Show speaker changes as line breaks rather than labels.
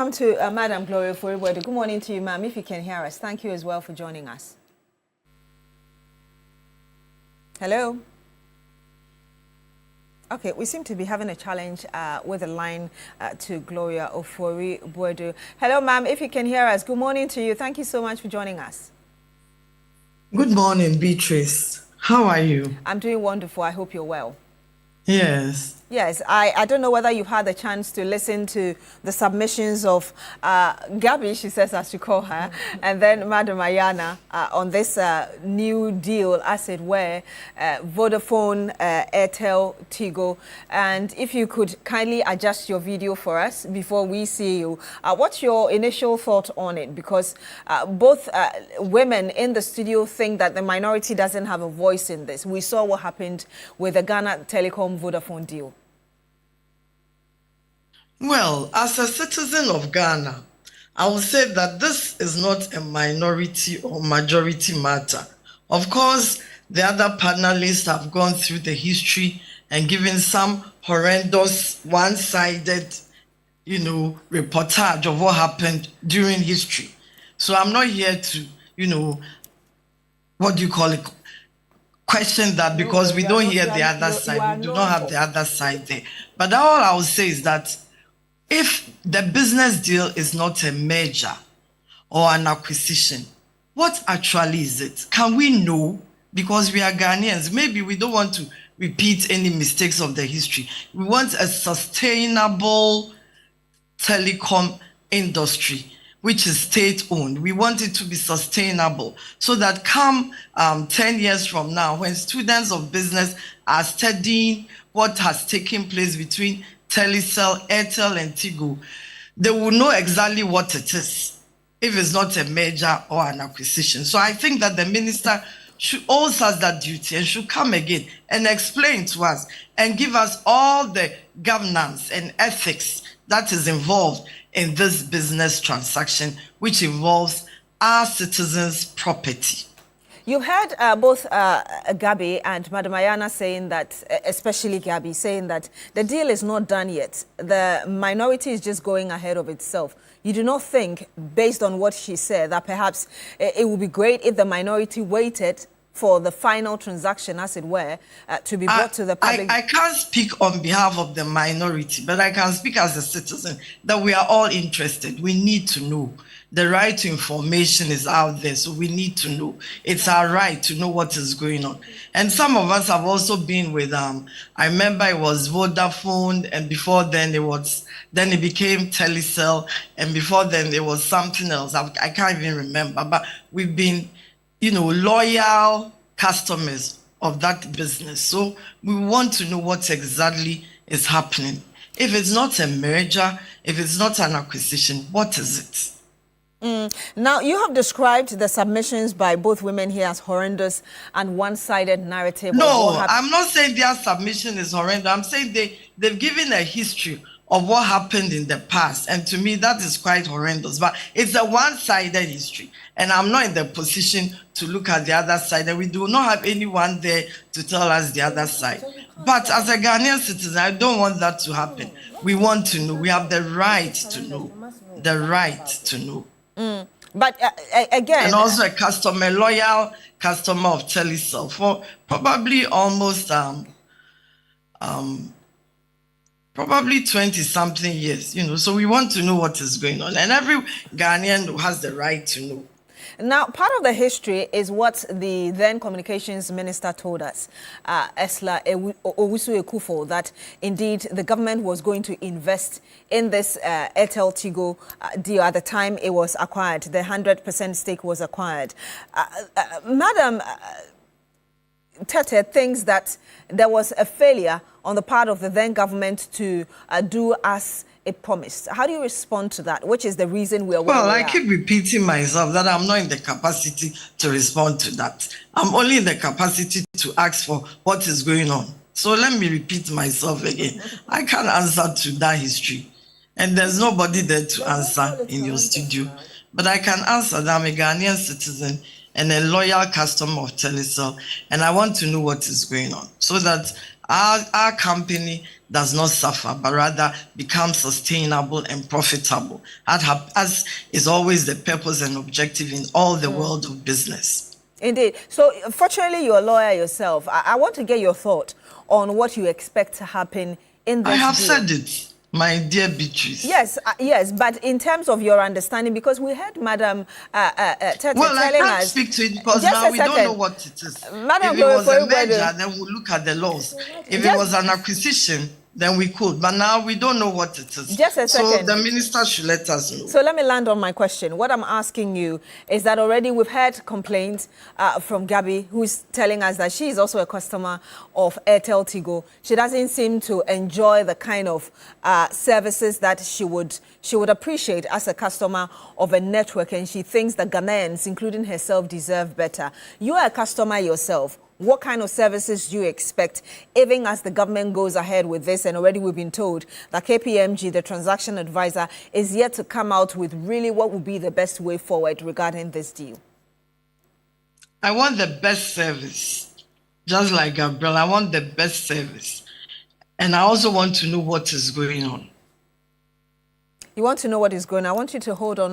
come to Madam Gloria Ofori-Boadu. Good morning to you, ma'am, if you can hear us. Thank you as well for joining us. Hello? Okay, we seem to be having a challenge with the line to Gloria Ofori-Boadu. Hello, ma'am, if you can hear us. Good morning to you. Thank you so much for joining us.
Good morning, Beatrice. How are you?
I'm doing wonderful. I hope you're well.
Yes.
Yes, I don't know whether you've had the chance to listen to the submissions of Gabby, she says I should call her, and then Madam Ayana on this new deal, as it were, Vodafone, AirtelTigo. And if you could kindly adjust your video for us before we see you. What's your initial thought on it? Because both women in the studio think that the minority doesn't have a voice in this. We saw what happened with the Ghana Telecom Vodafone deal.
Well, as a citizen of Ghana, I will say that this is not a minority or majority matter. Of course, the other panelists have gone through the history and given some horrendous, one-sided, reportage of what happened during history. So I'm not here to, what do you call it? Question that, because we don't hear the other side. We do not have the other side there. But all I will say is that if the business deal is not a merger or an acquisition, what actually is it? Can we know? Because we are Ghanaians, maybe we don't want to repeat any mistakes of the history. We want a sustainable telecom industry, which is state-owned. We want it to be sustainable so that come 10 years from now, when students of business are studying what has taken place between Telecel, Airtel, and Tigo, they will know exactly what it is, if it's not a merger or an acquisition. So I think that the minister also has that duty and should come again and explain to us and give us all the governance and ethics that is involved in this business transaction, which involves our citizens' property.
You heard both Gabby and Madam Ayana saying that, especially Gabby, saying that the deal is not done yet. The minority is just going ahead of itself. You do not think, based on what she said, that perhaps it would be great if the minority waited for the final transaction, as it were, to be brought to the public?
I can't speak on behalf of the minority, but I can speak as a citizen that we are all interested. We need to know. The right to information is out there, so we need to know. It's our right to know what is going on. And some of us have also been with, I remember it was Vodafone, and before then it became Telecel, and before then there was something else. I can't even remember, but we've been, loyal customers of that business. So we want to know what exactly is happening. If it's not a merger, if it's not an acquisition, what is it?
Now, you have described the submissions by both women here as horrendous and one-sided narrative.
No, I'm not saying their submission is horrendous. I'm saying they've given a history of what happened in the past. And to me, that is quite horrendous. But it's a one-sided history. And I'm not in the position to look at the other side. And we do not have anyone there to tell us the other side. But as a Ghanaian citizen, I don't want that to happen. We want to know. We have the right to know. The right to know.
But again...
And also a loyal customer of Telecel for probably almost... probably 20-something years, so we want to know what is going on. And every Ghanaian has the right to know.
Now, part of the history is what the then communications minister told us, Esla Owusu-Ekufo, that indeed the government was going to invest in this AirtelTigo deal at the time it was acquired. The 100% stake was acquired. Madam Tete thinks that there was a failure on the part of the then government to do as it promised. How do you respond to that? Which is the reason we are where we are?
Well, I keep repeating myself that I'm not in the capacity to respond to that. I'm only in the capacity to ask for what is going on. So let me repeat myself again. I can't answer to that history. And there's nobody there to answer in your studio. But I can answer that I'm a Ghanaian citizen and a loyal customer of Telecel, and I want to know what is going on so that Our company does not suffer, but rather becomes sustainable and profitable. As is always the purpose and objective in all the world of business.
Indeed. So, fortunately, you're a lawyer yourself. I want to get your thought on what you expect to happen in this
I have
deal.
said it, my dear Beatrice.
Yes, yes, but in terms of your understanding, because we heard Madam Tete
well, I
telling
can't
us,
speak to it because now we don't know what it is.
Madam
If it was a
Gloria
merger,
Ofori-Boadu,
then we'll look at the laws. If it was an acquisition, then we could. But now we don't know what it is.
Just a second.
So the minister should let us know.
So let me land on my question. What I'm asking you is that already we've heard complaints from Gabby, who's telling us that she is also a customer of AirtelTigo. She doesn't seem to enjoy the kind of services that she would appreciate as a customer of a network, and she thinks that Ghanaians, including herself, deserve better. You are a customer yourself. What kind of services do you expect, even as the government goes ahead with this? And already we've been told that KPMG, the transaction advisor, is yet to come out with really what would be the best way forward regarding this deal.
I want the best service. Just like Gabriel, I want the best service. And I also want to know what is going on.
You want to know what is going on? I want you to hold on